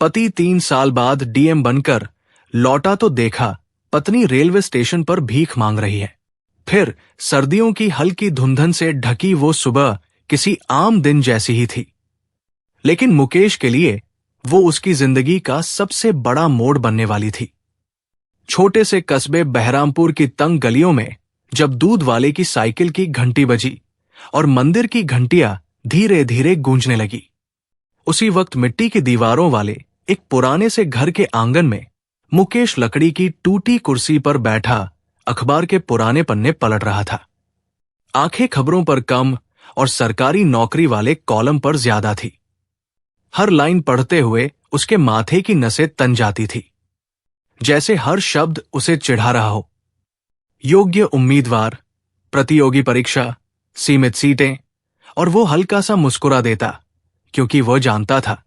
पति 3 साल बाद डीएम बनकर लौटा तो देखा पत्नी रेलवे स्टेशन पर भीख मांग रही है। फिर सर्दियों की हल्की धुंधन से ढकी वो सुबह किसी आम दिन जैसी ही थी, लेकिन मुकेश के लिए वो उसकी जिंदगी का सबसे बड़ा मोड़ बनने वाली थी। छोटे से कस्बे बहरामपुर की तंग गलियों में जब दूध वाले की साइकिल की घंटी बजी और मंदिर की घंटियां धीरे धीरे गूंजने लगी, उसी वक्त मिट्टी की दीवारों वाले एक पुराने से घर के आंगन में मुकेश लकड़ी की टूटी कुर्सी पर बैठा अखबार के पुराने पन्ने पलट रहा था। आंखें खबरों पर कम और सरकारी नौकरी वाले कॉलम पर ज्यादा थी। हर लाइन पढ़ते हुए उसके माथे की नसें तन जाती थी, जैसे हर शब्द उसे चिढ़ा रहा हो। योग्य उम्मीदवार, प्रतियोगी परीक्षा, सीमित सीटें, और वो हल्का सा मुस्कुरा देता, क्योंकि वह जानता था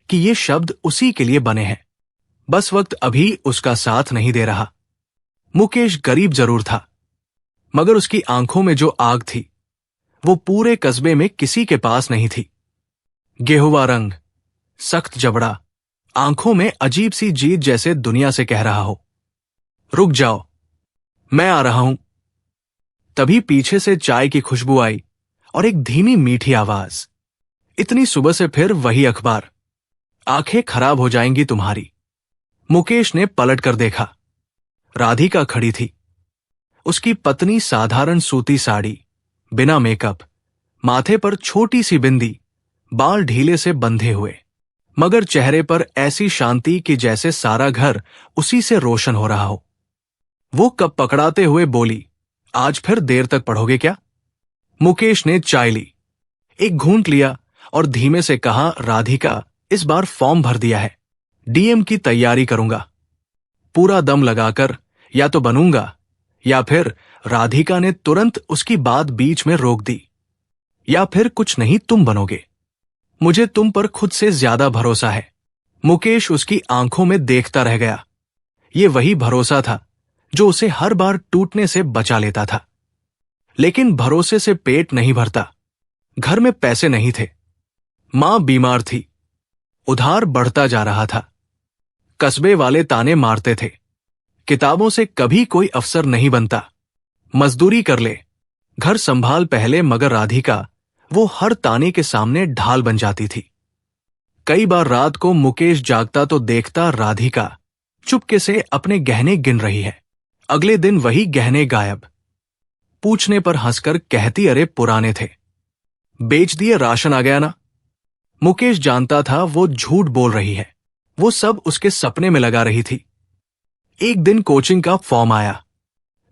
कि ये शब्द उसी के लिए बने हैं। बस वक्त अभी उसका साथ नहीं दे रहा। मुकेश गरीब जरूर था, मगर उसकी आंखों में जो आग थी वो पूरे कस्बे में किसी के पास नहीं थी। गेहुआ रंग, सख्त जबड़ा, आंखों में अजीब सी जीत, जैसे दुनिया से कह रहा हो, रुक जाओ, मैं आ रहा हूं। तभी पीछे से चाय की खुशबू आई और एक धीमी मीठी आवाज, इतनी सुबह से फिर वही अखबार, आंखें खराब हो जाएंगी तुम्हारी। मुकेश ने पलट कर देखा। राधिका खड़ी थी। उसकी पत्नी साधारण सूती साड़ी, बिना मेकअप, माथे पर छोटी सी बिंदी, बाल ढीले से बंधे हुए, मगर चेहरे पर ऐसी शांति कि जैसे सारा घर उसी से रोशन हो रहा हो। वो कप पकड़ाते हुए बोली, आज फिर देर तक पढ़ोगे क्या? मुकेश ने चाय ली, एक घूंट लिया और धीमे से कहा, राधिका, इस बार फॉर्म भर दिया है, डीएम की तैयारी करूंगा, पूरा दम लगाकर या तो बनूंगा, या फिर राधिका ने तुरंत उसकी बात बीच में रोक दी, या फिर कुछ नहीं, तुम बनोगे, मुझे तुम पर खुद से ज्यादा भरोसा है। मुकेश उसकी आंखों में देखता रह गया। ये वही भरोसा था जो उसे हर बार टूटने से बचा लेता था। लेकिन भरोसे से पेट नहीं भरता। घर में पैसे नहीं थे, मां बीमार थी, उधार बढ़ता जा रहा था, कस्बे वाले ताने मारते थे, किताबों से कभी कोई अफसर नहीं बनता, मजदूरी कर ले, घर संभाल पहले, मगर राधिका वो हर ताने के सामने ढाल बन जाती थी। कई बार रात को मुकेश जागता तो देखता राधिका चुपके से अपने गहने गिन रही है। अगले दिन वही गहने गायब। पूछने पर हंसकर कहती, अरे पुराने थे, बेच दिए, राशन आ गया ना। मुकेश जानता था वो झूठ बोल रही है, वो सब उसके सपने में लगा रही थी। एक दिन कोचिंग का फॉर्म आया।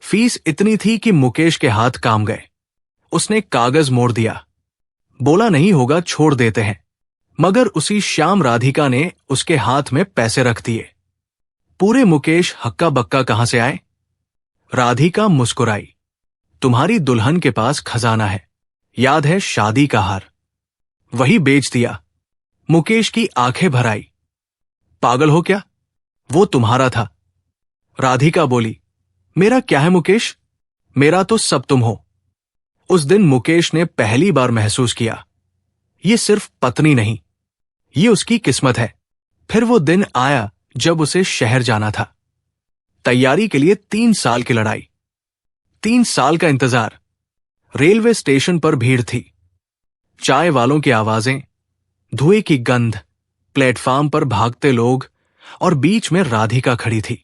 फीस इतनी थी कि मुकेश के हाथ काम गए। उसने कागज मोड़ दिया, बोला नहीं होगा, छोड़ देते हैं, मगर उसी शाम राधिका ने उसके हाथ में पैसे रख दिए। पूरे मुकेश हक्का बक्का कहां से आए? राधिका मुस्कुराई, तुम्हारी दुल्हन के पास खजाना है, याद है शादी का हार, वही बेच दिया। मुकेश की आंखें भर आई, पागल हो क्या, वो तुम्हारा था। राधिका बोली, मेरा क्या है मुकेश, मेरा तो सब तुम हो। उस दिन मुकेश ने पहली बार महसूस किया, ये सिर्फ पत्नी नहीं, ये उसकी किस्मत है। फिर वो दिन आया जब उसे शहर जाना था। तैयारी के लिए 3 साल की लड़ाई, 3 साल का इंतजार। रेलवे स्टेशन पर भीड़ थी, चाय वालों की आवाजें, धुएं की गंध, प्लेटफार्म पर भागते लोग, और बीच में राधिका खड़ी थी।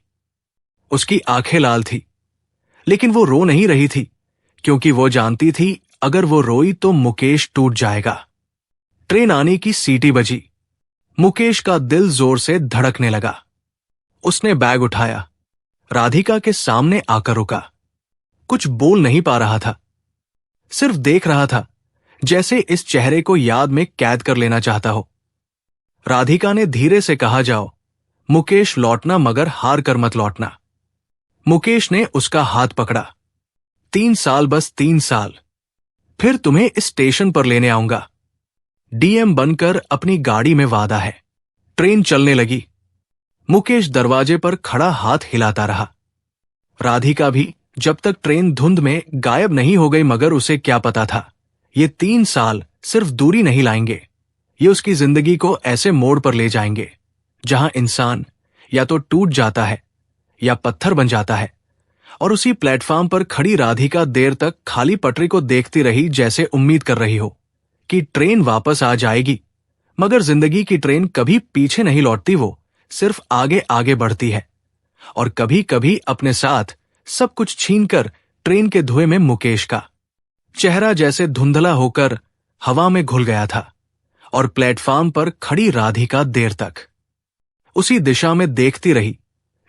उसकी आंखें लाल थी, लेकिन वो रो नहीं रही थी, क्योंकि वो जानती थी अगर वो रोई तो मुकेश टूट जाएगा। ट्रेन आने की सीटी बजी। मुकेश का दिल जोर से धड़कने लगा। उसने बैग उठाया, राधिका के सामने आकर रुका। कुछ बोल नहीं पा रहा था, सिर्फ देख रहा था, जैसे इस चेहरे को याद में कैद कर लेना चाहता हो। राधिका ने धीरे से कहा, जाओ मुकेश, लौटना, मगर हार कर मत लौटना। मुकेश ने उसका हाथ पकड़ा, 3 साल, बस 3 साल, फिर तुम्हें इस स्टेशन पर लेने आऊंगा, डीएम बनकर अपनी गाड़ी में वादा है। ट्रेन चलने लगी। मुकेश दरवाजे पर खड़ा हाथ हिलाता रहा। राधिका भी जब तक ट्रेन धुंध में गायब नहीं हो गई, मगर उसे क्या पता था ये 3 साल सिर्फ दूरी नहीं लाएंगे, ये उसकी जिंदगी को ऐसे मोड़ पर ले जाएंगे जहां इंसान या तो टूट जाता है या पत्थर बन जाता है। और उसी प्लेटफॉर्म पर खड़ी राधिका देर तक खाली पटरी को देखती रही, जैसे उम्मीद कर रही हो कि ट्रेन वापस आ जाएगी। मगर जिंदगी की ट्रेन कभी पीछे नहीं लौटती, वो सिर्फ आगे आगे बढ़ती है। और कभी कभी अपने साथ सब कुछ छीनकर ट्रेन के धुएं में मुकेश का चेहरा जैसे धुंधला होकर हवा में घुल गया था। और प्लेटफॉर्म पर खड़ी राधिका देर तक उसी दिशा में देखती रही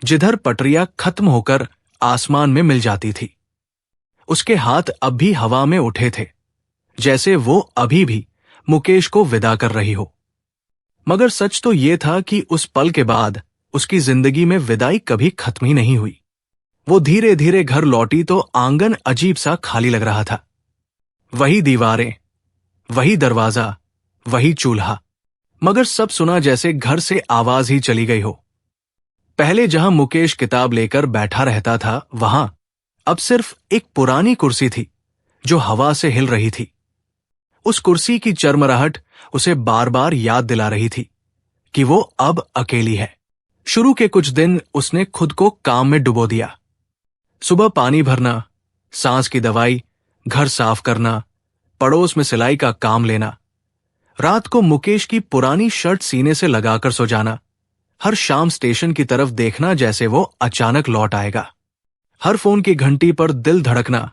जिधर पटरियां खत्म होकर आसमान में मिल जाती थी। उसके हाथ अब भी हवा में उठे थे, जैसे वो अभी भी मुकेश को विदा कर रही हो। मगर सच तो ये था कि उस पल के बाद उसकी जिंदगी में विदाई कभी खत्म ही नहीं हुई। वो धीरे धीरे घर लौटी तो आंगन अजीब सा खाली लग रहा था। वही दीवारें, वही दरवाजा, वही चूल्हा, मगर सब सुना जैसे घर से आवाज ही चली गई हो। पहले जहां मुकेश किताब लेकर बैठा रहता था, वहां अब सिर्फ एक पुरानी कुर्सी थी जो हवा से हिल रही थी। उस कुर्सी की चरमराहट उसे बार बार याद दिला रही थी कि वो अब अकेली है। शुरू के कुछ दिन उसने खुद को काम में डुबो दिया। सुबह पानी भरना, सांस की दवाई, घर साफ करना, पड़ोस में सिलाई का काम लेना, रात को मुकेश की पुरानी शर्ट सीने से लगाकर सो जाना, हर शाम स्टेशन की तरफ देखना जैसे वो अचानक लौट आएगा, हर फोन की घंटी पर दिल धड़कना,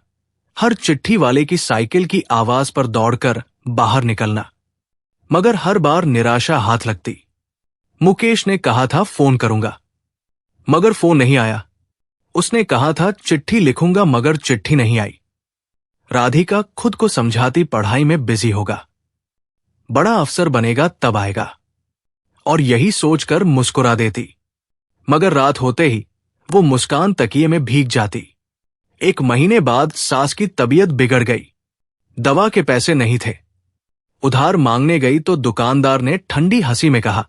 हर चिट्ठी वाले की साइकिल की आवाज पर दौड़कर बाहर निकलना। मगर हर बार निराशा हाथ लगती। मुकेश ने कहा था फोन करूंगा, मगर फोन नहीं आया। उसने कहा था चिट्ठी लिखूंगा, मगर चिट्ठी नहीं आई। राधिका खुद को समझाती पढ़ाई में बिजी होगा, बड़ा अफसर बनेगा तब आएगा, और यही सोचकर मुस्कुरा देती। मगर रात होते ही वो मुस्कान तकिए में भीग जाती। एक महीने बाद सास की तबीयत बिगड़ गई। दवा के पैसे नहीं थे। उधार मांगने गई तो दुकानदार ने ठंडी हंसी में कहा,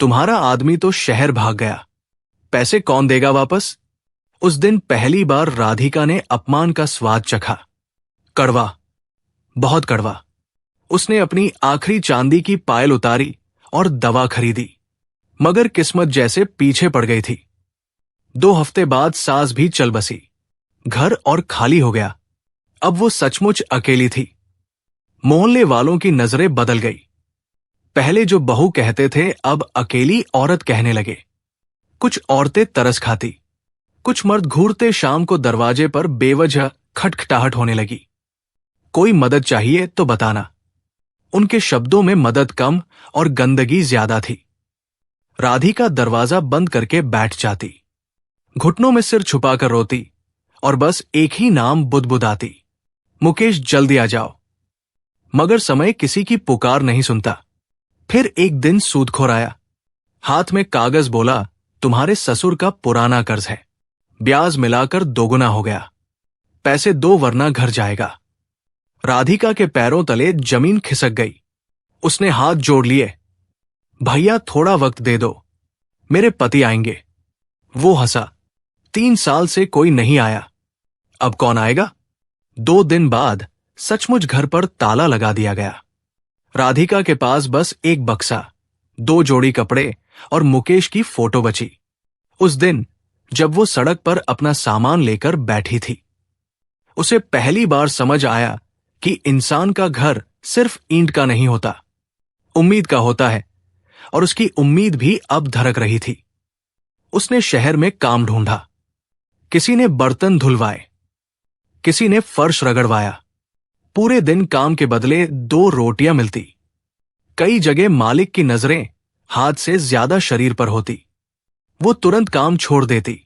तुम्हारा आदमी तो शहर भाग गया, पैसे कौन देगा वापस। उस दिन पहली बार राधिका ने अपमान का स्वाद चखा। कड़वा, बहुत कड़वा। उसने अपनी आखिरी चांदी की पायल उतारी और दवा खरीदी, मगर किस्मत जैसे पीछे पड़ गई थी। 2 हफ्ते बाद सास भी चल बसी। घर और खाली हो गया। अब वो सचमुच अकेली थी। मोहल्ले वालों की नजरें बदल गई। पहले जो बहू कहते थे, अब अकेली औरत कहने लगे। कुछ औरतें तरस खाती, कुछ मर्द घूरते शाम को दरवाजे पर बेवजह खटखटाहट होने लगी। कोई मदद चाहिए तो बताना। उनके शब्दों में मदद कम और गंदगी ज्यादा थी। राधिका दरवाजा बंद करके बैठ जाती, घुटनों में सिर छुपाकर रोती और बस एक ही नाम बुदबुदाती, मुकेश जल्दी आ जाओ। मगर समय किसी की पुकार नहीं सुनता। फिर एक दिन सूदखोर आया, हाथ में कागज, बोला तुम्हारे ससुर का पुराना कर्ज है, ब्याज मिलाकर 2 गुना हो गया, पैसे दो वरना घर जाएगा। राधिका के पैरों तले जमीन खिसक गई। उसने हाथ जोड़ लिए, भैया थोड़ा वक्त दे दो, मेरे पति आएंगे। वो हंसा, 3 साल से कोई नहीं आया, अब कौन आएगा। 2 दिन बाद सचमुच घर पर ताला लगा दिया गया। राधिका के पास बस एक बक्सा, 2 जोड़ी कपड़े और मुकेश की फोटो बची। उस दिन जब वो सड़क पर अपना सामान लेकर बैठी थी, उसे पहली बार समझ आया कि इंसान का घर सिर्फ ईंट का नहीं होता, उम्मीद का होता है। और उसकी उम्मीद भी अब धड़क रही थी। उसने शहर में काम ढूंढा। किसी ने बर्तन धुलवाए, किसी ने फर्श रगड़वाया। पूरे दिन काम के बदले 2 रोटियां मिलती। कई जगह मालिक की नजरें हाथ से ज्यादा शरीर पर होती। वो तुरंत काम छोड़ देती।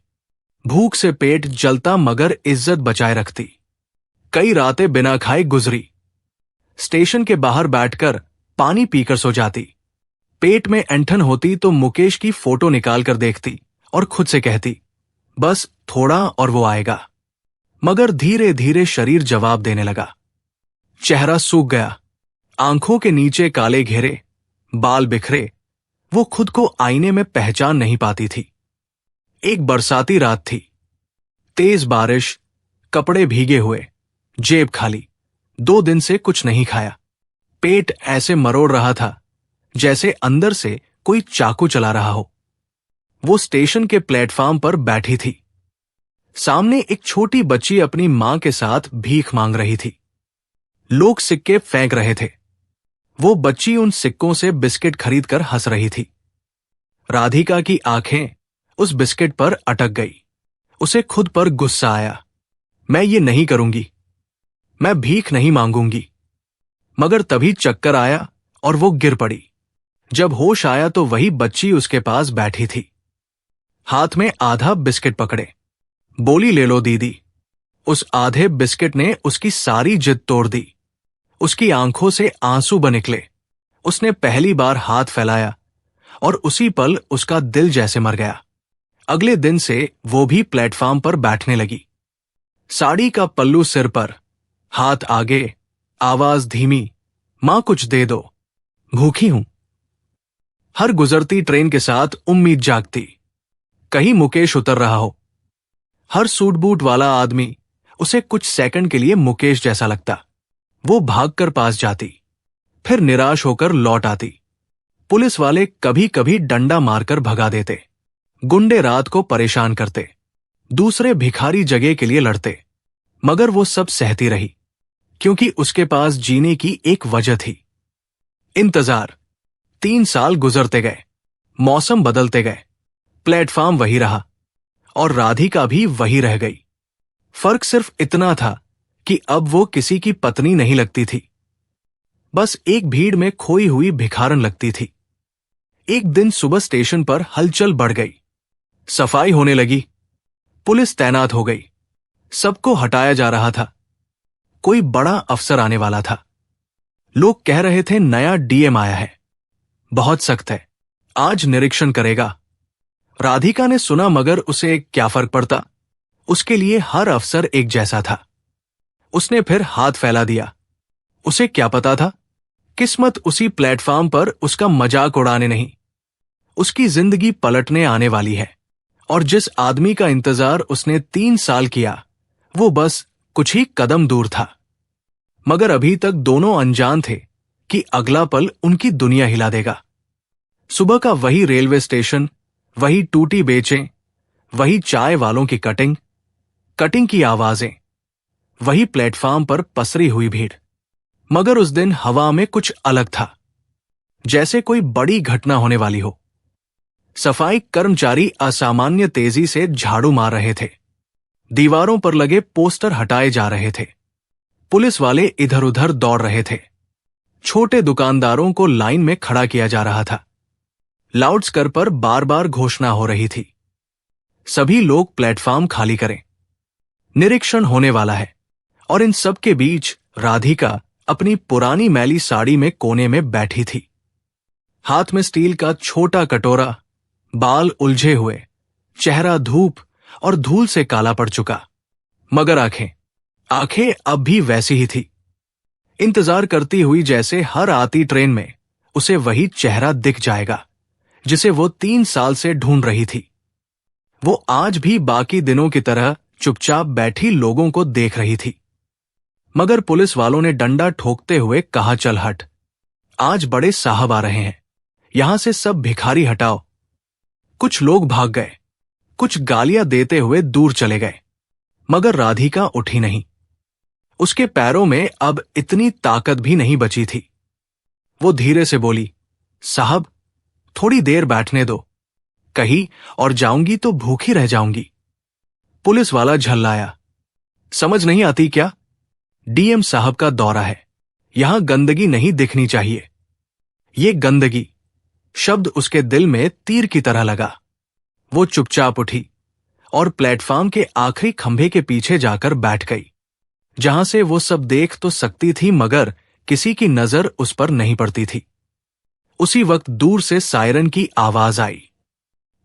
भूख से पेट जलता मगर इज्जत बचाए रखती। कई रातें बिना खाए गुजरी। स्टेशन के बाहर बैठकर पानी पीकर सो जाती। पेट में ऐंठन होती तो मुकेश की फोटो निकालकर देखती और खुद से कहती, बस थोड़ा और वो आएगा। मगर धीरे धीरे शरीर जवाब देने लगा। चेहरा सूख गया, आंखों के नीचे काले घेरे, बाल बिखरे। वो खुद को आईने में पहचान नहीं पाती थी। एक बरसाती रात थी, तेज बारिश, कपड़े भीगे हुए, जेब खाली। 2 दिन से कुछ नहीं खाया। पेट ऐसे मरोड़ रहा था जैसे अंदर से कोई चाकू चला रहा हो। वो स्टेशन के प्लेटफॉर्म पर बैठी थी। सामने एक छोटी बच्ची अपनी मां के साथ भीख मांग रही थी। लोग सिक्के फेंक रहे थे। वो बच्ची उन सिक्कों से बिस्किट खरीदकर हंस रही थी। राधिका की आंखें उस बिस्किट पर अटक गई। उसे खुद पर गुस्सा आया। मैं ये नहीं करूंगी, मैं भीख नहीं मांगूंगी। मगर तभी चक्कर आया और वो गिर पड़ी। जब होश आया तो वही बच्ची उसके पास बैठी थी, हाथ में आधा बिस्किट पकड़े। बोली, ले लो दीदी। उस आधे बिस्किट ने उसकी सारी जिद तोड़ दी। उसकी आंखों से आंसू बन निकले। उसने पहली बार हाथ फैलाया और उसी पल उसका दिल जैसे मर गया। अगले दिन से वो भी प्लेटफॉर्म पर बैठने लगी। साड़ी का पल्लू सिर पर, हाथ आगे, आवाज धीमी, मां कुछ दे दो, भूखी हूं। हर गुजरती ट्रेन के साथ उम्मीद जागती, कहीं मुकेश उतर रहा हो। हर सूट बूट वाला आदमी उसे कुछ सेकंड के लिए मुकेश जैसा लगता। वो भागकर पास जाती, फिर निराश होकर लौट आती। पुलिस वाले कभी कभी डंडा मारकर भगा देते, गुंडे रात को परेशान करते, दूसरे भिखारी जगह के लिए लड़ते। मगर वो सब सहती रही, क्योंकि उसके पास जीने की एक वजह थी। इंतजार। 3 साल गुजरते गए, मौसम बदलते गए, प्लेटफॉर्म वही रहा और राधिका भी वही रह गई। फर्क सिर्फ इतना था कि अब वो किसी की पत्नी नहीं लगती थी, बस एक भीड़ में खोई हुई भिखारन लगती थी। एक दिन सुबह स्टेशन पर हलचल बढ़ गई। सफाई होने लगी, पुलिस तैनात हो गई, सबको हटाया जा रहा था। कोई बड़ा अफसर आने वाला था। लोग कह रहे थे नया डीएम आया है, बहुत सख्त है, आज निरीक्षण करेगा। राधिका ने सुना, मगर उसे क्या फर्क पड़ता, उसके लिए हर अफसर एक जैसा था। उसने फिर हाथ फैला दिया। उसे क्या पता था, किस्मत उसी प्लेटफॉर्म पर उसका मजाक उड़ाने नहीं, उसकी जिंदगी पलटने आने वाली है। और जिस आदमी का इंतजार उसने 3 साल किया, वो बस कुछ ही कदम दूर था। मगर अभी तक दोनों अनजान थे कि अगला पल उनकी दुनिया हिला देगा। सुबह का वही रेलवे स्टेशन, वही टूटी बेचें, वही चाय वालों की कटिंग की आवाजें, वही प्लेटफॉर्म पर पसरी हुई भीड़। मगर उस दिन हवा में कुछ अलग था, जैसे कोई बड़ी घटना होने वाली हो। सफाई कर्मचारी असामान्य तेजी से झाड़ू मार रहे थे, दीवारों पर लगे पोस्टर हटाए जा रहे थे, पुलिस वाले इधर उधर दौड़ रहे थे, छोटे दुकानदारों को लाइन में खड़ा किया जा रहा था। लाउडस्पीकर पर बार बार घोषणा हो रही थी, सभी लोग प्लेटफॉर्म खाली करें, निरीक्षण होने वाला है। और इन सब के बीच राधिका अपनी पुरानी मैली साड़ी में कोने में बैठी थी, हाथ में स्टील का छोटा कटोरा, बाल उलझे हुए, चेहरा धूप और धूल से काला पड़ चुका। मगर आंखें अब भी वैसी ही थी, इंतजार करती हुई, जैसे हर आती ट्रेन में उसे वही चेहरा दिख जाएगा जिसे वो 3 साल से ढूंढ रही थी। वो आज भी बाकी दिनों की तरह चुपचाप बैठी लोगों को देख रही थी। मगर पुलिस वालों ने डंडा ठोकते हुए कहा, चल हट, आज बड़े साहब आ रहे हैं, यहां से सब भिखारी हटाओ। कुछ लोग भाग गए, कुछ गालियां देते हुए दूर चले गए, मगर राधिका उठी नहीं। उसके पैरों में अब इतनी ताकत भी नहीं बची थी। वो धीरे से बोली, साहब थोड़ी देर बैठने दो, कहीं और जाऊंगी तो भूखी रह जाऊंगी। पुलिस वाला झल्लाया, समझ नहीं आती क्या, डीएम साहब का दौरा है, यहां गंदगी नहीं दिखनी चाहिए। ये गंदगी शब्द उसके दिल में तीर की तरह लगा। वो चुपचाप उठी और प्लेटफॉर्म के आखिरी खंभे के पीछे जाकर बैठ गई, जहां से वो सब देख तो सकती थी, मगर किसी की नजर उस पर नहीं पड़ती थी। उसी वक्त दूर से सायरन की आवाज आई,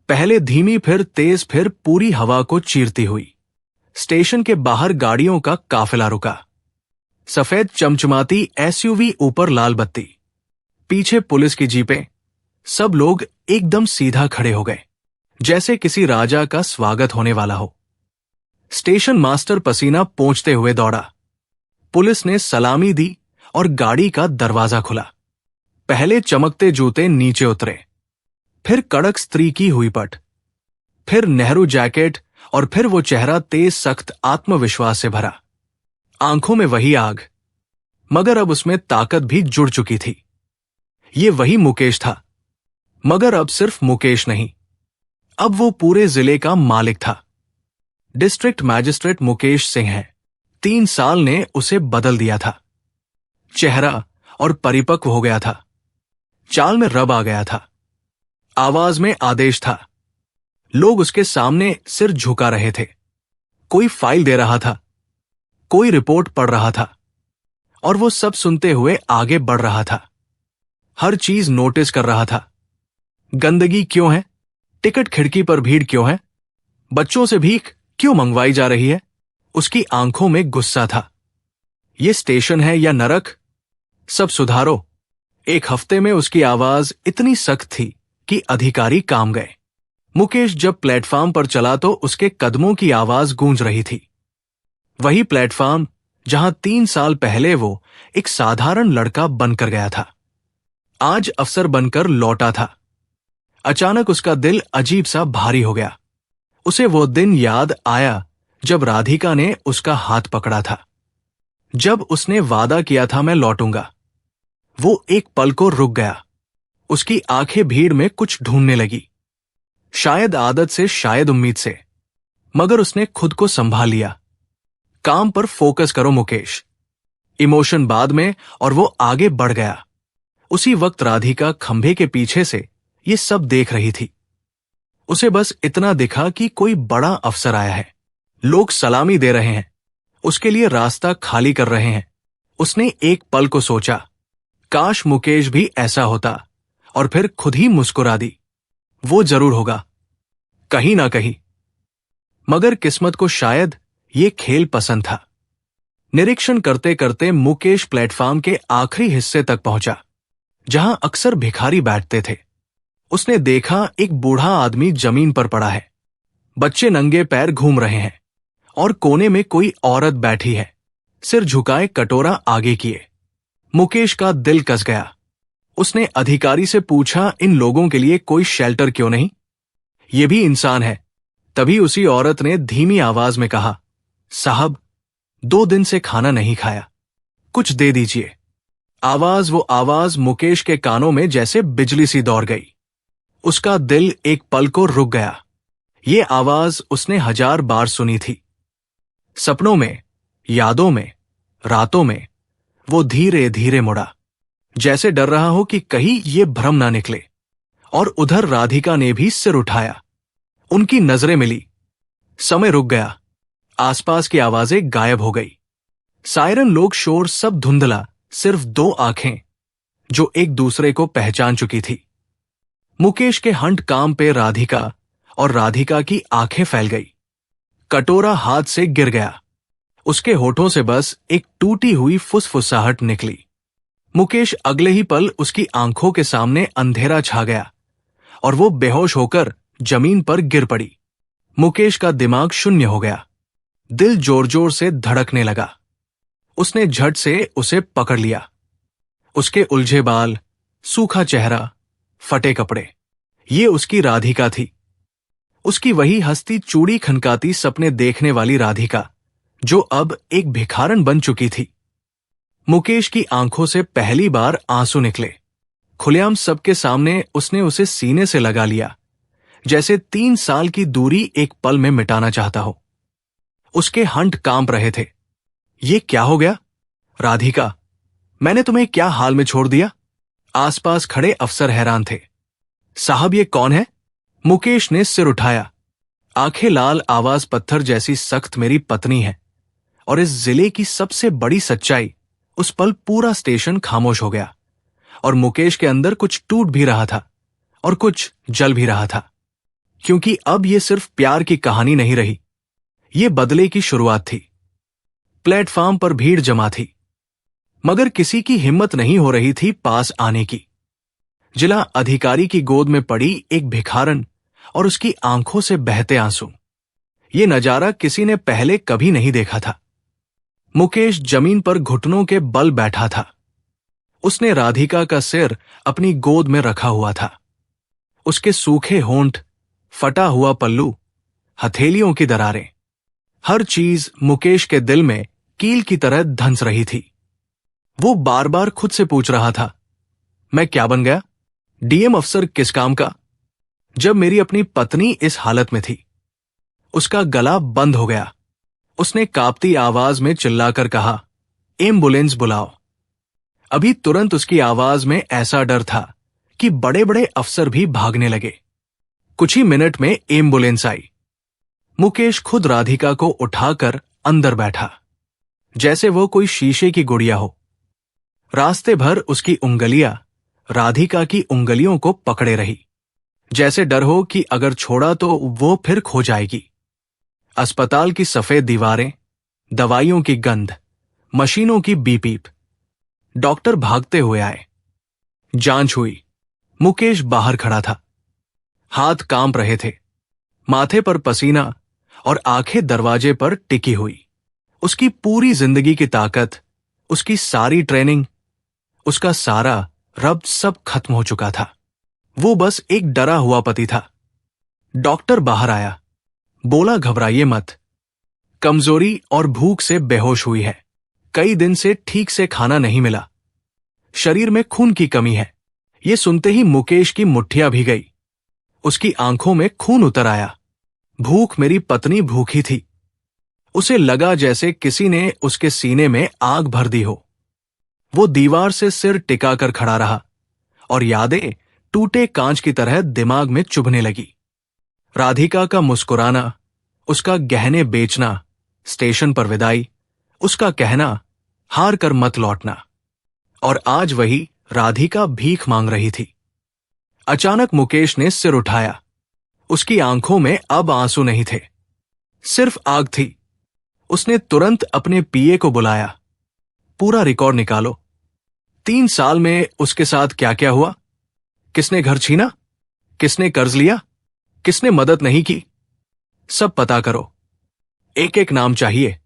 पहले धीमी, फिर तेज, फिर पूरी हवा को चीरती हुई। स्टेशन के बाहर गाड़ियों का काफिला रुका। सफेद चमचमाती एसयूवी, ऊपर लाल बत्ती, पीछे पुलिस की जीपें। सब लोग एकदम सीधा खड़े हो गए, जैसे किसी राजा का स्वागत होने वाला हो। स्टेशन मास्टर पसीना पोंछते हुए दौड़ा। पुलिस ने सलामी दी और गाड़ी का दरवाजा खुला। पहले चमकते जूते नीचे उतरे, फिर कड़क स्त्री की हुई पट, फिर नेहरू जैकेट, और फिर वो चेहरा तेज सख्त आत्मविश्वास से भरा, आंखों में वही आग, मगर अब उसमें ताकत भी जुड़ चुकी थी। ये वही मुकेश था, मगर अब सिर्फ मुकेश नहीं, अब वो पूरे जिले का मालिक था। डिस्ट्रिक्ट मैजिस्ट्रेट मुकेश सिंह है। 3 साल ने उसे बदल दिया था। चेहरा और परिपक्व हो गया था, चाल में रब आ गया था, आवाज में आदेश था। लोग उसके सामने सिर झुका रहे थे। कोई फाइल दे रहा था, कोई रिपोर्ट पढ़ रहा था, और वो सब सुनते हुए आगे बढ़ रहा था। हर चीज नोटिस कर रहा था। गंदगी क्यों है? टिकट खिड़की पर भीड़ क्यों है? बच्चों से भीख क्यों मंगवाई जा रही है? उसकी आंखों में गुस्सा था। ये स्टेशन है या नरक? सब सुधारो। एक हफ्ते में उसकी आवाज इतनी सख्त थी कि अधिकारी काम गए। मुकेश जब प्लेटफॉर्म पर चला तो उसके कदमों की आवाज गूंज रही थी। वही प्लेटफॉर्म जहां 3 साल पहले वो एक साधारण लड़का बनकर गया था, आज अफसर बनकर लौटा था। अचानक उसका दिल अजीब सा भारी हो गया। उसे वो दिन याद आया जब राधिका ने उसका हाथ पकड़ा था, जब उसने वादा किया था मैं लौटूंगा। वो एक पल को रुक गया। उसकी आंखें भीड़ में कुछ ढूंढने लगी, शायद आदत से, शायद उम्मीद से, मगर उसने खुद को संभाल लिया। काम पर फोकस करो मुकेश, इमोशन बाद में। और वो आगे बढ़ गया। उसी वक्त राधिका खंभे के पीछे से ये सब देख रही थी। उसे बस इतना दिखा कि कोई बड़ा अफसर आया है, लोग सलामी दे रहे हैं, उसके लिए रास्ता खाली कर रहे हैं। उसने एक पल को सोचा, काश मुकेश भी ऐसा होता, और फिर खुद ही मुस्कुरा दी। वो जरूर होगा, कहीं ना कहीं। मगर किस्मत को शायद ये खेल पसंद था। निरीक्षण करते करते मुकेश प्लेटफॉर्म के आखिरी हिस्से तक पहुंचा, जहां अक्सर भिखारी बैठते थे। उसने देखा एक बूढ़ा आदमी जमीन पर पड़ा है, बच्चे नंगे पैर घूम रहे हैं, और कोने में कोई औरत बैठी है, सिर झुकाए, कटोरा आगे किए। मुकेश का दिल कस गया। उसने अधिकारी से पूछा, इन लोगों के लिए कोई शेल्टर क्यों नहीं? ये भी इंसान है। तभी उसी औरत ने धीमी आवाज में कहा, साहब 2 दिन से खाना नहीं खाया, कुछ दे दीजिए। वो आवाज मुकेश के कानों में जैसे बिजली सी दौड़ गई। उसका दिल एक पल को रुक गया। ये आवाज उसने 1000 बार सुनी थी, सपनों में, यादों में, रातों में। वो धीरे धीरे मुड़ा, जैसे डर रहा हो कि कहीं ये भ्रम ना निकले। और उधर राधिका ने भी सिर उठाया। उनकी नजरें मिली। समय रुक गया। आसपास की आवाजें गायब हो गई। सायरन, लोग, शोर, सब धुंधला। सिर्फ 2 आंखें जो एक दूसरे को पहचान चुकी थी। मुकेश के हंट काम पे राधिका, और राधिका की आंखें फैल गई। कटोरा हाथ से गिर गया। उसके होठों से बस एक टूटी हुई फुसफुसाहट निकली। मुकेश अगले ही पल उसकी आंखों के सामने अंधेरा छा गया, और वो बेहोश होकर जमीन पर गिर पड़ी। मुकेश का दिमाग शून्य हो गया। दिल जोर जोर से धड़कने लगा। उसने झट से उसे पकड़ लिया। उसके उलझे बाल, सूखा चेहरा, फटे कपड़े, ये उसकी राधिका थी। उसकी वही हंसती, चूड़ी खनकाती, सपने देखने वाली राधिका, जो अब एक भिखारन बन चुकी थी। मुकेश की आंखों से पहली बार आंसू निकले। खुलेआम सबके सामने उसने उसे सीने से लगा लिया, जैसे 3 साल की दूरी एक पल में मिटाना चाहता हो। उसके हंट कांप रहे थे। ये क्या हो गया? राधिका, मैंने तुम्हें क्या हाल में छोड़ दिया? आसपास खड़े अफसर हैरान थे। साहब, ये कौन है? मुकेश ने सिर उठाया। आंखें लाल, आवाज पत्थर जैसी सख्त, मेरी पत्नी है। और इस जिले की सबसे बड़ी सच्चाई, उस पल पूरा स्टेशन खामोश हो गया। और मुकेश के अंदर कुछ टूट भी रहा था, और कुछ जल भी रहा था। क्योंकि अब ये सिर्फ प्यार की कहानी नहीं रही, ये बदले की शुरुआत थी। प्लेटफॉर्म पर भीड़ जमा थी, मगर किसी की हिम्मत नहीं हो रही थी पास आने की। जिला अधिकारी की गोद में पड़ी एक भिखारन, और उसकी आंखों से बहते आंसू। ये नजारा किसी ने पहले कभी नहीं देखा था। मुकेश जमीन पर घुटनों के बल बैठा था। उसने राधिका का सिर अपनी गोद में रखा हुआ था। उसके सूखे होंठ, फटा हुआ पल्लू, हथेलियों की दरारें, हर चीज मुकेश के दिल में कील की तरह धंस रही थी। वो बार बार खुद से पूछ रहा था, मैं क्या बन गया? डीएम अफसर किस काम का, जब मेरी अपनी पत्नी इस हालत में थी? उसका गला बंद हो गया। उसने कांपती आवाज में चिल्लाकर कहा, एम्बुलेंस बुलाओ। अभी तुरंत उसकी आवाज में ऐसा डर था कि बड़े बड़े अफसर भी भागने लगे। कुछ ही मिनट में एम्बुलेंस आई। मुकेश खुद राधिका को उठाकर अंदर बैठा, जैसे वो कोई शीशे की गुड़िया हो। रास्ते भर उसकी उंगलियां राधिका की उंगलियों को पकड़े रही, जैसे डर हो कि अगर छोड़ा तो वो फिर खो जाएगी। अस्पताल की सफेद दीवारें, दवाइयों की गंध, मशीनों की बीपीप। डॉक्टर भागते हुए आए। जांच हुई। मुकेश बाहर खड़ा था। हाथ कांप रहे थे, माथे पर पसीना और आंखें दरवाजे पर टिकी हुई। उसकी पूरी जिंदगी की ताकत, उसकी सारी ट्रेनिंग, उसका सारा रब सब खत्म हो चुका था। वो बस एक डरा हुआ पति था। डॉक्टर बाहर आया, बोला, घबराइए मत, कमजोरी और भूख से बेहोश हुई है। कई दिन से ठीक से खाना नहीं मिला, शरीर में खून की कमी है। ये सुनते ही मुकेश की मुट्ठियां भी गई। उसकी आंखों में खून उतर आया। भूख, मेरी पत्नी भूखी थी। उसे लगा जैसे किसी ने उसके सीने में आग भर दी हो। वो दीवार से सिर टिकाकर खड़ा रहा और यादें टूटे कांच की तरह दिमाग में चुभने लगी। राधिका का मुस्कुराना, उसका गहने बेचना, स्टेशन पर विदाई, उसका कहना, हार कर मत लौटना। और आज वही राधिका भीख मांग रही थी। अचानक मुकेश ने सिर उठाया। उसकी आंखों में अब आंसू नहीं थे, सिर्फ आग थी। उसने तुरंत अपने पीए को बुलाया। पूरा रिकॉर्ड निकालो। 3 साल में उसके साथ क्या क्या हुआ? किसने घर छीना? किसने कर्ज लिया? किसने मदद नहीं की? सब पता करो। एक एक नाम चाहिए।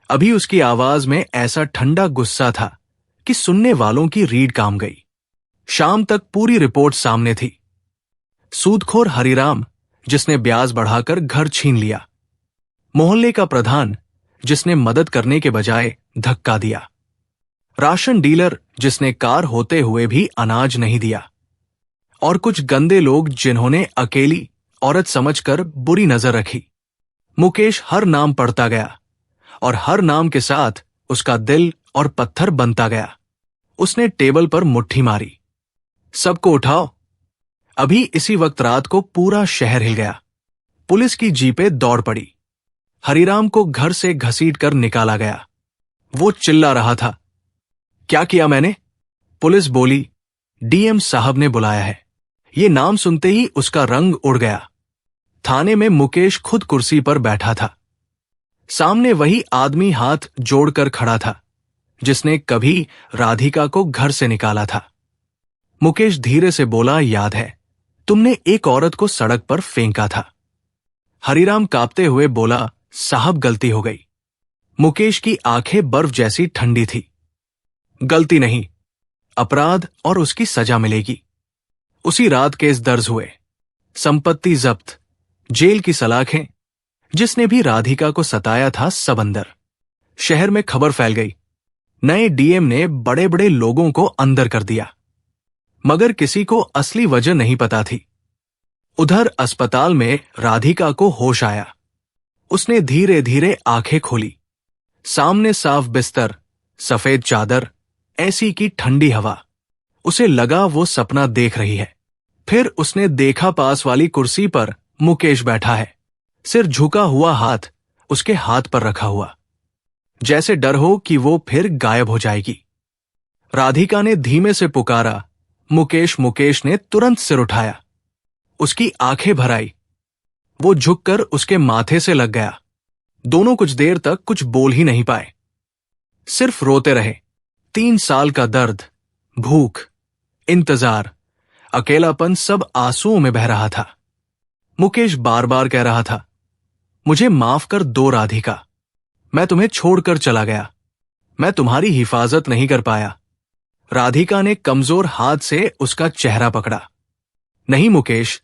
अभी उसकी आवाज में ऐसा ठंडा गुस्सा था कि सुनने वालों की रीढ़ काम गई। शाम तक पूरी रिपोर्ट सामने थी। सूदखोर हरिराम, जिसने ब्याज बढ़ाकर घर छीन लिया। मोहल्ले का प्रधान, जिसने मदद करने के बजाय धक्का दिया। राशन डीलर, जिसने कार होते हुए भी अनाज नहीं दिया। और कुछ गंदे लोग, जिन्होंने अकेली औरत समझकर बुरी नजर रखी। मुकेश हर नाम पढ़ता गया और हर नाम के साथ उसका दिल और पत्थर बनता गया। उसने टेबल पर मुट्ठी मारी। सबको उठाओ। अभी इसी वक्त रात को पूरा शहर हिल गया। पुलिस की जीपें दौड़ पड़ी। हरिराम को घर से घसीटकर निकाला गया। वो चिल्ला रहा था, क्या किया मैंने? पुलिस बोली, डीएम साहब ने बुलाया है। ये नाम सुनते ही उसका रंग उड़ गया। थाने में मुकेश खुद कुर्सी पर बैठा था। सामने वही आदमी हाथ जोड़कर खड़ा था, जिसने कभी राधिका को घर से निकाला था। मुकेश धीरे से बोला, याद है, तुमने एक औरत को सड़क पर फेंका था। हरिराम कांपते हुए बोला, साहब गलती हो गई। मुकेश की आंखें बर्फ जैसी ठंडी थी। गलती नहीं, अपराध और उसकी सजा मिलेगी। उसी रात केस दर्ज हुए, संपत्ति जब्त, जेल की सलाखें। जिसने भी राधिका को सताया था सब अंदर। शहर में खबर फैल गई। नए डीएम ने बड़े बड़े लोगों को अंदर कर दिया, मगर किसी को असली वजह नहीं पता थी। उधर अस्पताल में राधिका को होश आया। उसने धीरे धीरे आंखें खोली। सामने साफ बिस्तर, सफेद चादर, ऐसी की ठंडी हवा। उसे लगा वो सपना देख रही है। फिर उसने देखा पास वाली कुर्सी पर मुकेश बैठा है, सिर झुका हुआ, हाथ उसके हाथ पर रखा हुआ, जैसे डर हो कि वो फिर गायब हो जाएगी। राधिका ने धीमे से पुकारा, मुकेश। मुकेश ने तुरंत सिर उठाया। उसकी आंखें भर आई। वो झुककर उसके माथे से लग गया। दोनों कुछ देर तक कुछ बोल ही नहीं पाए, सिर्फ रोते रहे। 3 साल का दर्द, भूख, इंतजार, अकेलापन सब आंसुओं में बह रहा था। मुकेश बार बार कह रहा था, मुझे माफ कर दो राधिका, मैं तुम्हें छोड़कर चला गया, मैं तुम्हारी हिफाजत नहीं कर पाया। राधिका ने कमजोर हाथ से उसका चेहरा पकड़ा। नहीं मुकेश,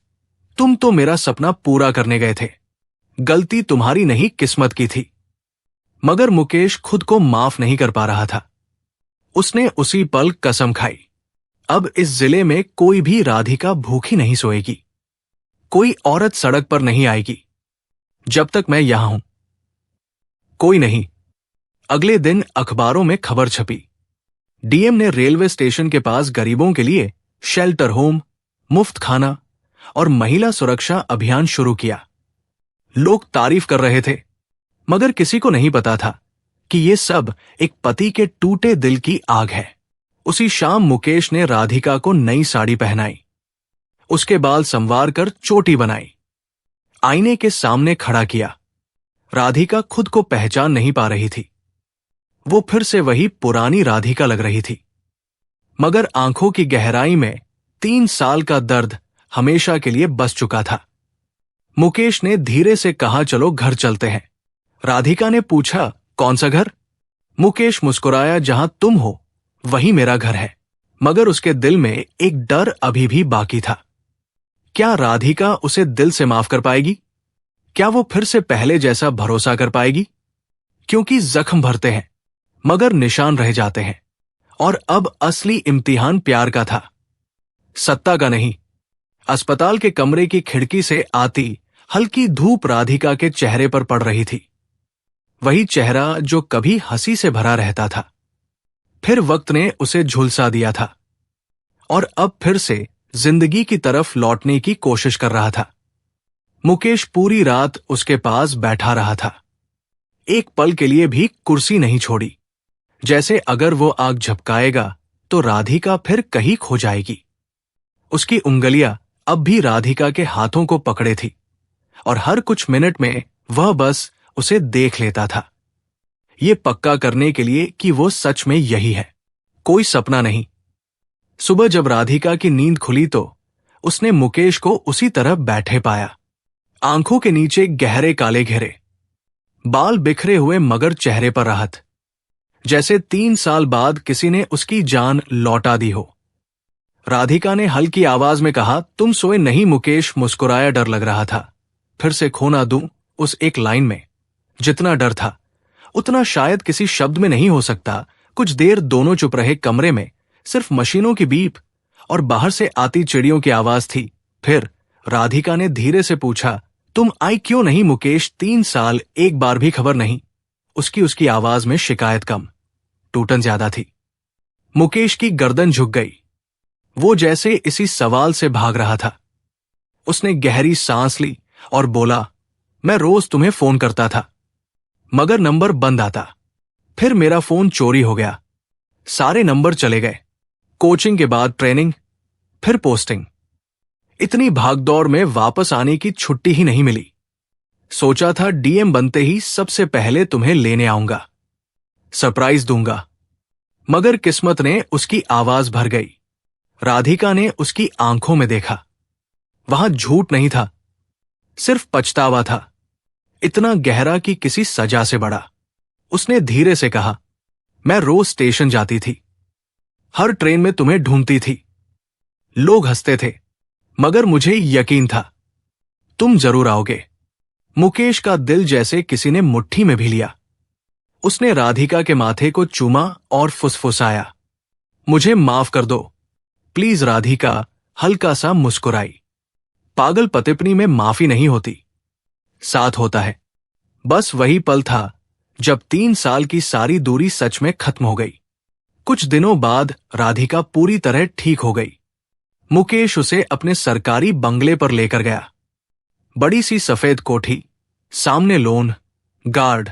तुम तो मेरा सपना पूरा करने गए थे। गलती तुम्हारी नहीं, किस्मत की थी। मगर मुकेश खुद को माफ नहीं कर पा रहा था। उसने उसी पल कसम खाई, अब इस जिले में कोई भी राधिका भूखी नहीं सोएगी, कोई औरत सड़क पर नहीं आएगी जब तक मैं यहां हूं। कोई नहीं। अगले दिन अखबारों में खबर छपी। डीएम ने रेलवे स्टेशन के पास गरीबों के लिए शेल्टर होम, मुफ्त खाना और महिला सुरक्षा अभियान शुरू किया। लोग तारीफ कर रहे थे, मगर किसी को नहीं पता था कि यह सब एक पति के टूटे दिल की आग है। उसी शाम मुकेश ने राधिका को नई साड़ी पहनाई, उसके बाल संवार कर चोटी बनाई, आईने के सामने खड़ा किया। राधिका खुद को पहचान नहीं पा रही थी। वो फिर से वही पुरानी राधिका लग रही थी, मगर आंखों की गहराई में 3 साल का दर्द हमेशा के लिए बस चुका था। मुकेश ने धीरे से कहा, चलो घर चलते हैं। राधिका ने पूछा, कौन सा घर? मुकेश मुस्कुराया, जहां तुम हो वही मेरा घर है। मगर उसके दिल में एक डर अभी भी बाकी था। क्या राधिका उसे दिल से माफ कर पाएगी? क्या वो फिर से पहले जैसा भरोसा कर पाएगी? क्योंकि जख्म भरते हैं मगर निशान रह जाते हैं, और अब असली इम्तिहान प्यार का था, सत्ता का नहीं। अस्पताल के कमरे की खिड़की से आती हल्की धूप राधिका के चेहरे पर पड़ रही थी, वही चेहरा जो कभी हंसी से भरा रहता था। फिर वक्त ने उसे झुलसा दिया था और अब फिर से जिंदगी की तरफ लौटने की कोशिश कर रहा था। मुकेश पूरी रात उसके पास बैठा रहा था, एक पल के लिए भी कुर्सी नहीं छोड़ी, जैसे अगर वो आग झपकाएगा तो राधिका फिर कहीं खो जाएगी। उसकी उंगलियां अब भी राधिका के हाथों को पकड़े थी और हर कुछ मिनट में वह बस उसे देख लेता था, ये पक्का करने के लिए कि वो सच में यही है, कोई सपना नहीं। सुबह जब राधिका की नींद खुली तो उसने मुकेश को उसी तरह बैठे पाया, आंखों के नीचे गहरे काले घेरे, बाल बिखरे हुए मगर चेहरे पर राहत, जैसे 3 साल बाद किसी ने उसकी जान लौटा दी हो। राधिका ने हल्की आवाज में कहा, तुम सोए नहीं? मुकेश मुस्कुराया, डर लग रहा था फिर से खो ना दूं उस एक लाइन में। जितना डर था उतना शायद किसी शब्द में नहीं हो सकता। कुछ देर दोनों चुप रहे। कमरे में सिर्फ मशीनों की बीप और बाहर से आती चिड़ियों की आवाज थी। फिर राधिका ने धीरे से पूछा, तुम आई क्यों नहीं? मुकेश, 3 साल एक बार भी खबर नहीं। उसकी आवाज में शिकायत कम, टूटन ज्यादा थी। मुकेश की गर्दन झुक गई, वो जैसे इसी सवाल से भाग रहा था। उसने गहरी सांस ली और बोला, मैं रोज तुम्हें फोन करता था मगर नंबर बंद आता। फिर मेरा फोन चोरी हो गया, सारे नंबर चले गए। कोचिंग के बाद ट्रेनिंग, फिर पोस्टिंग। इतनी भागदौड़ में वापस आने की छुट्टी ही नहीं मिली। सोचा था डीएम बनते ही सबसे पहले तुम्हें लेने आऊंगा, सरप्राइज दूंगा। मगर किस्मत ने उसकी आवाज भर गई। राधिका ने उसकी आंखों में देखा, वहां झूठ नहीं था, सिर्फ पछतावा था, इतना गहरा कि किसी सजा से बड़ा। उसने धीरे से कहा, मैं रोज स्टेशन जाती थी, हर ट्रेन में तुम्हें ढूंढती थी। लोग हंसते थे मगर मुझे यकीन था तुम जरूर आओगे। मुकेश का दिल जैसे किसी ने मुट्ठी में भी लिया। उसने राधिका के माथे को चूमा और फुसफुसाया, मुझे माफ कर दो प्लीज। राधिका हल्का सा मुस्कुराई। पागल पतिपनी में माफी नहीं होती, साथ होता है। बस वही पल था जब 3 साल की सारी दूरी सच में खत्म हो गई। कुछ दिनों बाद राधिका पूरी तरह ठीक हो गई। मुकेश उसे अपने सरकारी बंगले पर लेकर गया। बड़ी सी सफेद कोठी, सामने लॉन, गार्ड,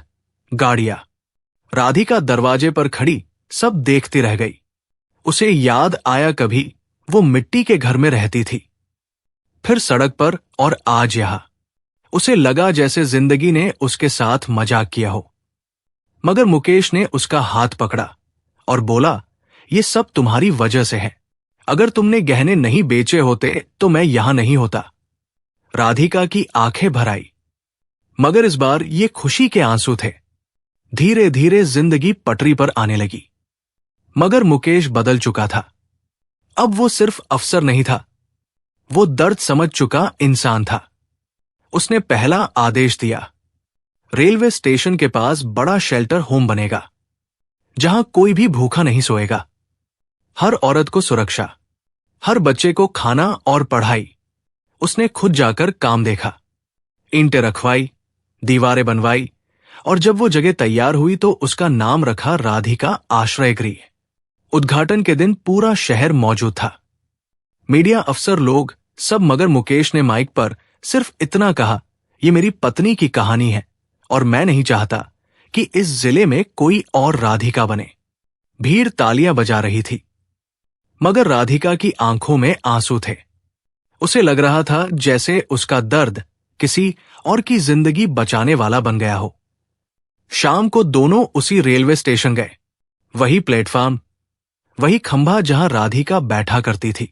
गाड़ियां। राधिका दरवाजे पर खड़ी सब देखती रह गई। उसे याद आया कभी वो मिट्टी के घर में रहती थी, फिर सड़क पर, और आज यहां। उसे लगा जैसे जिंदगी ने उसके साथ मजाक किया हो। मगर मुकेश ने उसका हाथ पकड़ा और बोला, ये सब तुम्हारी वजह से है। अगर तुमने गहने नहीं बेचे होते तो मैं यहां नहीं होता। राधिका की आंखें भर आई, मगर इस बार ये खुशी के आंसू थे। धीरे धीरे जिंदगी पटरी पर आने लगी। मगर मुकेश बदल चुका था। अब वो सिर्फ अफसर नहीं था, वो दर्द समझ चुका इंसान था। उसने पहला आदेश दिया, रेलवे स्टेशन के पास बड़ा शेल्टर होम बनेगा, जहां कोई भी भूखा नहीं सोएगा। हर औरत को सुरक्षा, हर बच्चे को खाना और पढ़ाई। उसने खुद जाकर काम देखा, ईंटें रखवाई, दीवारें बनवाई, और जब वो जगह तैयार हुई तो उसका नाम रखा राधिका आश्रय गृह। उद्घाटन के दिन पूरा शहर मौजूद था, मीडिया अफसर लोग सब, मगर मुकेश ने माइक पर सिर्फ इतना कहा, ये मेरी पत्नी की कहानी है और मैं नहीं चाहता कि इस जिले में कोई और राधिका बने। भीड़ तालियां बजा रही थी, मगर राधिका की आंखों में आंसू थे। उसे लग रहा था जैसे उसका दर्द किसी और की जिंदगी बचाने वाला बन गया हो। शाम को दोनों उसी रेलवे स्टेशन गए, वही प्लेटफॉर्म, वही खंभा जहां राधिका बैठा करती थी।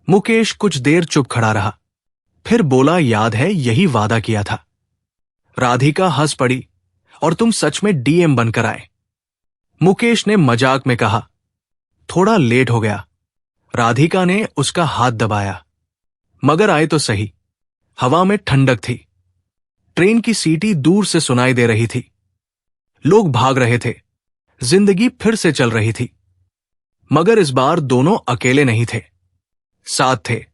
मुकेश कुछ देर चुप खड़ा रहा, फिर बोला, याद है यही वादा किया था। राधिका हंस पड़ी, और तुम सच में डीएम बनकर आए। मुकेश ने मजाक में कहा, थोड़ा लेट हो गया। राधिका ने उसका हाथ दबाया, मगर आए तो सही। हवा में ठंडक थी, ट्रेन की सीटी दूर से सुनाई दे रही थी, लोग भाग रहे थे, जिंदगी फिर से चल रही थी। मगर इस बार दोनों अकेले नहीं थे, साथ थे।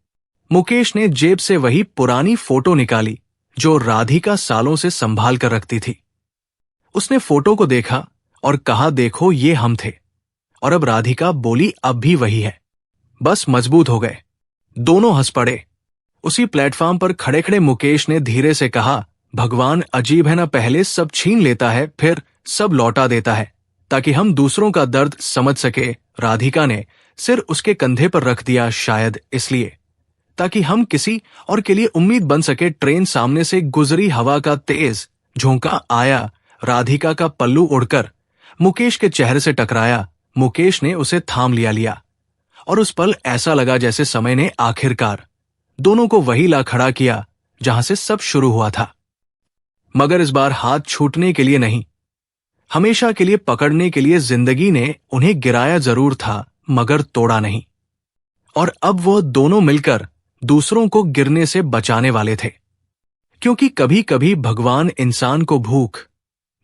मुकेश ने जेब से वही पुरानी फोटो निकाली जो राधिका सालों से संभाल कर रखती थी। उसने फोटो को देखा और कहा, देखो ये हम थे। और अब राधिका बोली, अब भी वही है, बस मजबूत हो गए। दोनों हंस पड़े। उसी प्लेटफॉर्म पर खड़े खड़े मुकेश ने धीरे से कहा, भगवान अजीब है ना, पहले सब छीन लेता है फिर सब लौटा देता है ताकि हम दूसरों का दर्द समझ सके। राधिका ने सिर उसके कंधे पर रख दिया, शायद इसलिए ताकि हम किसी और के लिए उम्मीद बन सके। ट्रेन सामने से गुजरी, हवा का तेज झोंका आया, राधिका का पल्लू उड़कर मुकेश के चेहरे से टकराया। मुकेश ने उसे थाम लिया और उस पल ऐसा लगा जैसे समय ने आखिरकार दोनों को वही ला खड़ा किया जहां से सब शुरू हुआ था। मगर इस बार हाथ छूटने के लिए नहीं, हमेशा के लिए पकड़ने के लिए। जिंदगी ने उन्हें गिराया जरूर था, मगर तोड़ा नहीं। और अब वो दोनों मिलकर दूसरों को गिरने से बचाने वाले थे, क्योंकि कभी कभी भगवान इंसान को भूख,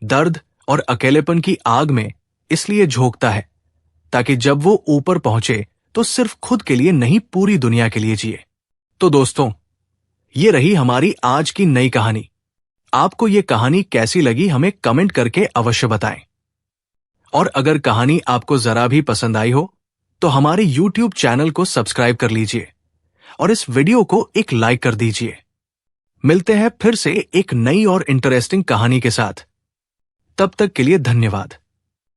दर्द और अकेलेपन की आग में इसलिए झोंकता है ताकि जब वो ऊपर पहुंचे तो सिर्फ खुद के लिए नहीं, पूरी दुनिया के लिए जिए। तो दोस्तों, ये रही हमारी आज की नई कहानी। आपको ये कहानी कैसी लगी हमें कमेंट करके अवश्य बताएं। और अगर कहानी आपको जरा भी पसंद आई हो तो हमारे YouTube चैनल को सब्सक्राइब कर लीजिए और इस वीडियो को एक लाइक कर दीजिए। मिलते हैं फिर से एक नई और इंटरेस्टिंग कहानी के साथ। तब तक के लिए धन्यवाद।